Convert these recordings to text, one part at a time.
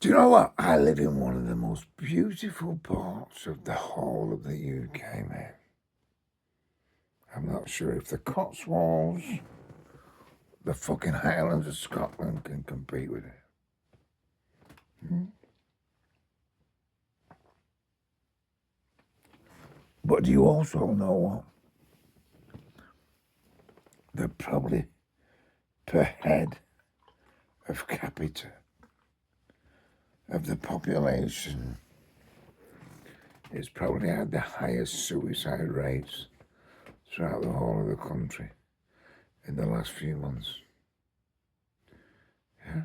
Do you know what? I live in one of the most beautiful parts of the whole of the UK, man. I'm not sure if the Cotswolds, the fucking Highlands of Scotland can compete with it. But do you also know what? They're probably per head of capita of the population is probably had the highest suicide rates throughout the whole of the country in the last few months. Yeah?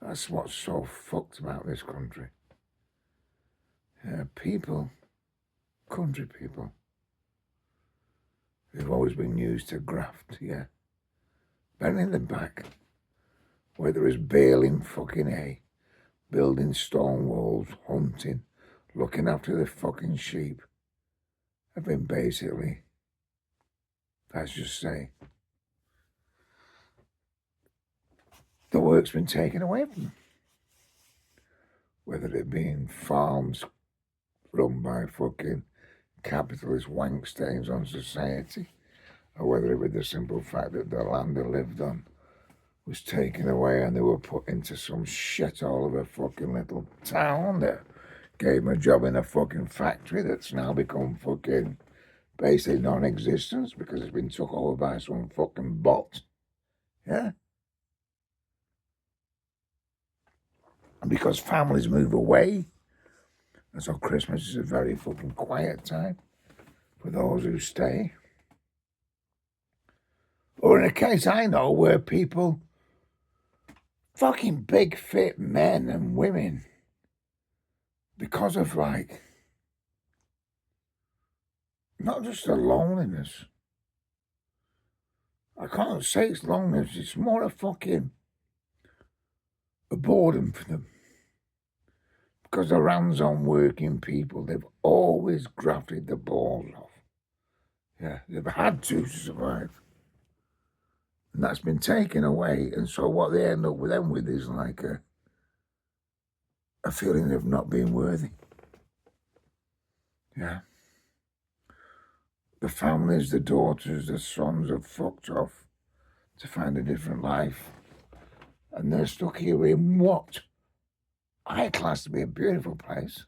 That's what's so fucked about this country. Yeah, people, country people, who've always been used to graft, yeah. Bending the back, whether it's baling fucking hay, building stone walls, hunting, looking after the fucking sheep, have been basically, let's just say, the work's been taken away from them. Whether it be in farms run by fucking capitalist wank stains on society, or whether it be the simple fact that the land they lived on was taken away and they were put into some shithole of a fucking little town that gave them a job in a fucking factory that's now become fucking basically non-existent because it's been took over by some fucking bot. Yeah? And because families move away, and so Christmas is a very fucking quiet time for those who stay. Or in a case I know where people, fucking big fit men and women, because of like, not just the loneliness. I can't say it's loneliness, it's more a fucking a boredom for them. Because they're hands-on working people, they've always grafted the balls off. Yeah, they've had to survive. And that's been taken away, and so what they end up with them with is like a feeling of not being worthy. Yeah. The families, the daughters, the sons have fucked off to find a different life. And they're stuck here in what I class to be a beautiful place,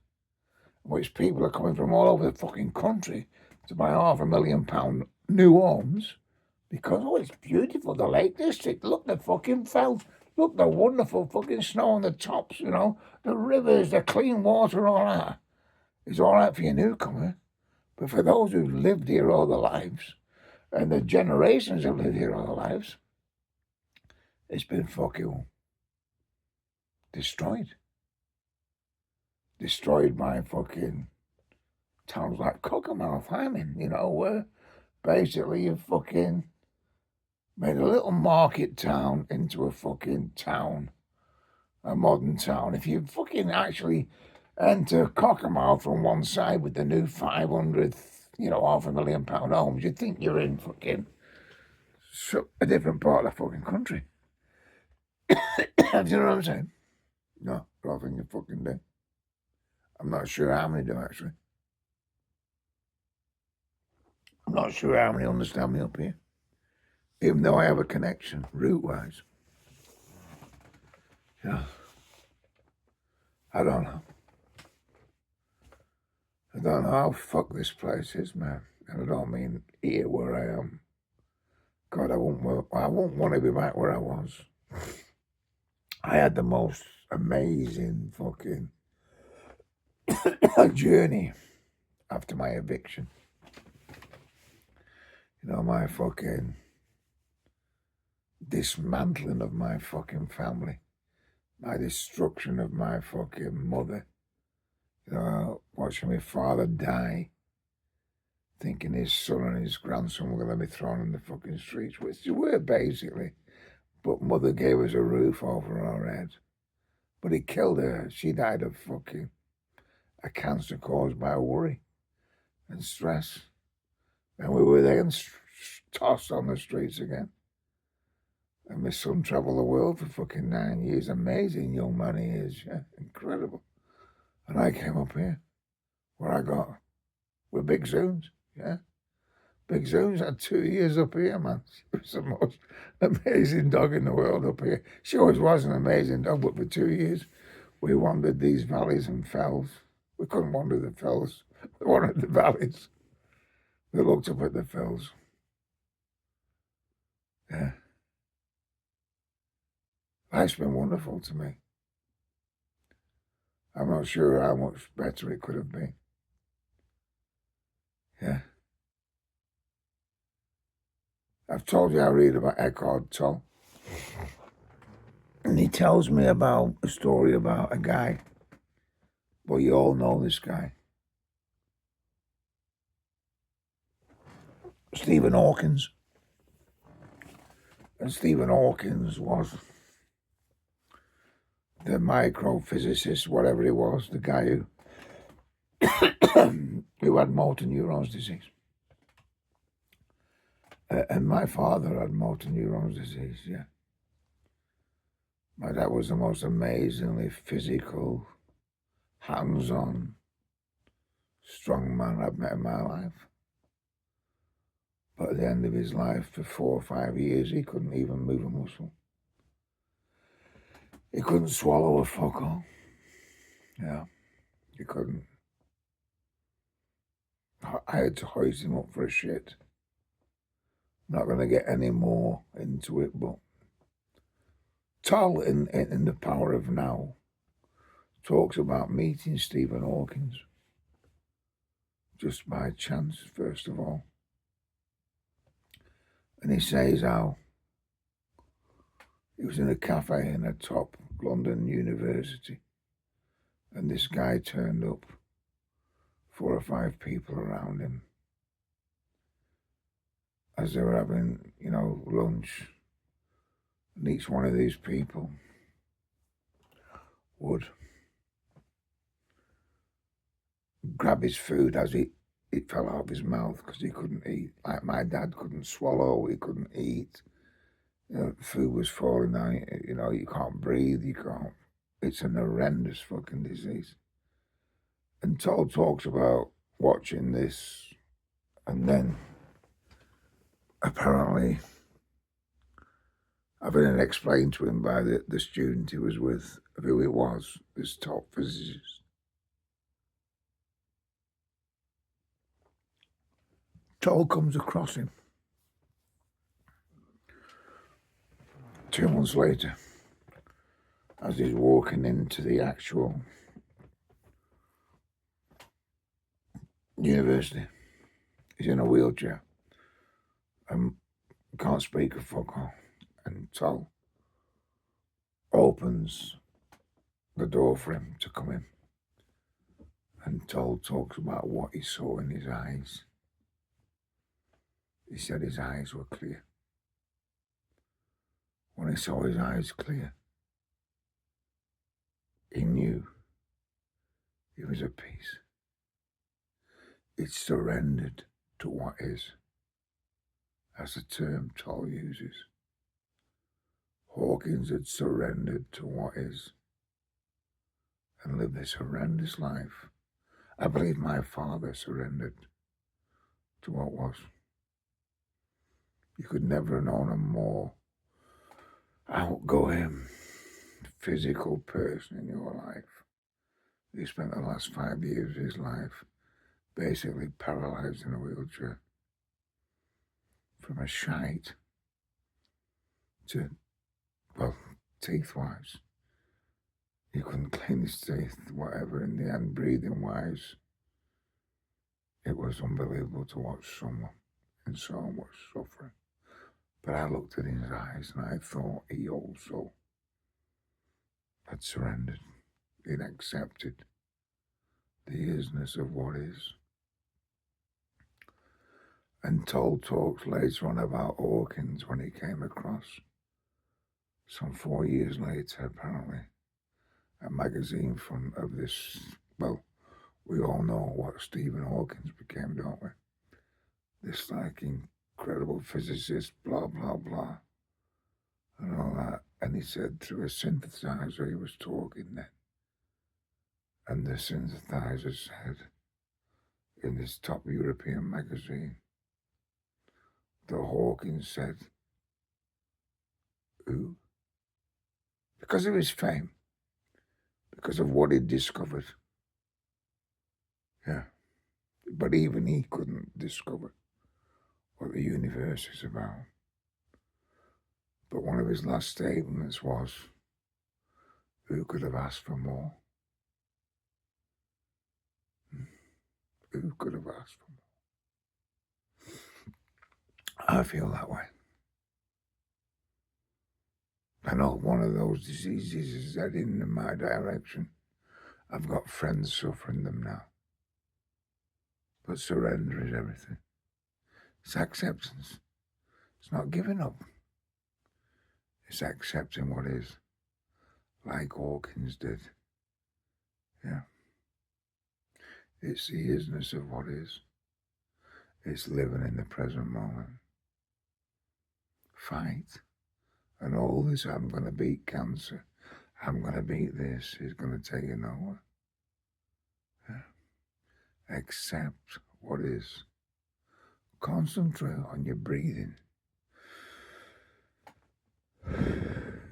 which people are coming from all over the fucking country to buy £500,000 new homes because, oh, it's beautiful, the Lake District. Look, the fucking felt. Look, the wonderful fucking snow on the tops, you know, the rivers, the clean water, all that. It's all right for your newcomer. But for those who've lived here all their lives, and the generations have lived here all their lives, it's been fucking destroyed. Destroyed by fucking towns like Cockermouth, Hyman, you know, where basically you fucking made a little market town into a fucking town, a modern town. If you fucking actually enter Cockermouth from one side with the new 500, £500,000 homes, you'd think you're in fucking a different part of the fucking country. Do you know what I'm saying? No, I don't think you fucking do. I'm not sure how many do, actually. I'm not sure how many understand me up here. Even though I have a connection, route-wise. Yeah. I don't know. I don't know how fucked this place is, man. And I don't mean here where I am. God, I won't want to be back where I was. I had the most amazing fucking journey after my eviction. You know, my fucking dismantling of my fucking family. My destruction of my fucking mother. You know, watching my father die. Thinking his son and his grandson were going to be thrown in the fucking streets, which they were basically. But mother gave us a roof over our heads. But he killed her. She died of fucking a cancer caused by worry and stress. And we were then tossed on the streets again. And my son travelled the world for fucking 9 years. Amazing young man he is, yeah, incredible. And I came up here, where I got with Big Zoons, yeah. Big Zoons had 2 years up here, man. She was the most amazing dog in the world up here. She always was an amazing dog, but for 2 years, we wandered these valleys and fells. We couldn't wander the fells. We wandered the valleys. We looked up at the fells. Yeah. Life's been wonderful to me. I'm not sure how much better it could have been. Yeah. I've told you I read about Eckhart Tolle. And he tells me about a story about a guy. Well, you all know this guy. Stephen Hawkins. And Stephen Hawkins was the microphysicist, whatever he was, the guy who had motor neurons disease. And my father had motor neurons disease, yeah. My dad was the most amazingly physical, hands-on, strong man I've met in my life. But at the end of his life, for 4 or 5 years, he couldn't even move a muscle. He couldn't swallow a fuck all. Yeah, he couldn't. I had to hoist him up for a shit. Not going to get any more into it, but Tolle in The Power of Now talks about meeting Stephen Hawkins just by chance, first of all. And he says how he was in a cafe in a top London university, and this guy turned up, 4 or 5 people around him, as they were having, lunch. And each one of these people would grab his food as it fell out of his mouth because he couldn't eat. Like my dad couldn't swallow, he couldn't eat. Food was falling down, you can't breathe, you can't. It's an horrendous fucking disease. And Toll talks about watching this, and then apparently having it explained to him by the student he was with, of who he was, this top physicist. Toll comes across him 2 months later as he's walking into the actual university. He's in a wheelchair and can't speak a fuck all. And Toll opens the door for him to come in. And Toll talks about what he saw in his eyes. He said his eyes were clear. When he saw his eyes clear, he knew he was at peace. It surrendered to what is, as the term Toll uses. Hawkins had surrendered to what is and lived this horrendous life. I believe my father surrendered to what was. You could never have known a more outgoing, physical person in your life. He spent the last 5 years of his life basically paralyzed in a wheelchair. From a shite to, teeth-wise. He couldn't clean his teeth, whatever. In the end, breathing-wise, it was unbelievable to watch someone in so much suffering. But I looked at his eyes and I thought he also had surrendered. He'd accepted the isness of what is. And Toll talks later on about Hawkins when he came across, some 4 years later apparently, a magazine of this, we all know what Stephen Hawkins became, don't we? This incredible physicist, blah, blah, blah. and all that. And he said through a synthesizer he was talking then. And the synthesizer said in this top European magazine, the Hawkins said, who? Because of his fame, because of what he'd discovered. Yeah. But even he couldn't discover what the universe is about. But one of his last statements was, who could have asked for more? Who could have asked for more? I feel that way. I know one of those diseases is heading in my direction. I've got friends suffering them now. But surrender is everything. It's acceptance. It's not giving up. It's accepting what is, like Hawkins did. Yeah. It's the isness of what is. It's living in the present moment. Fight. And all this, I'm going to beat cancer. I'm going to beat this. Is going to take you nowhere. Yeah. Accept what is. Concentrate on your breathing. And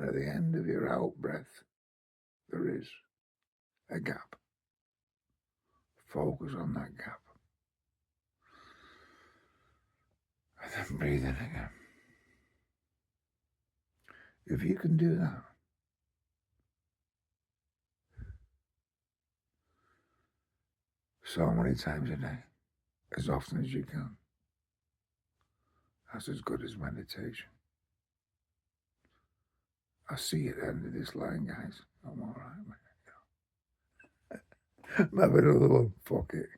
at the end of your out breath, there is a gap. Focus on that gap. And then breathe in again. If you can do that, so many times a day, as often as you can, that's as good as meditation. I see you at the end of this line, guys. I'm all right, man. Maybe another one. Fuck it.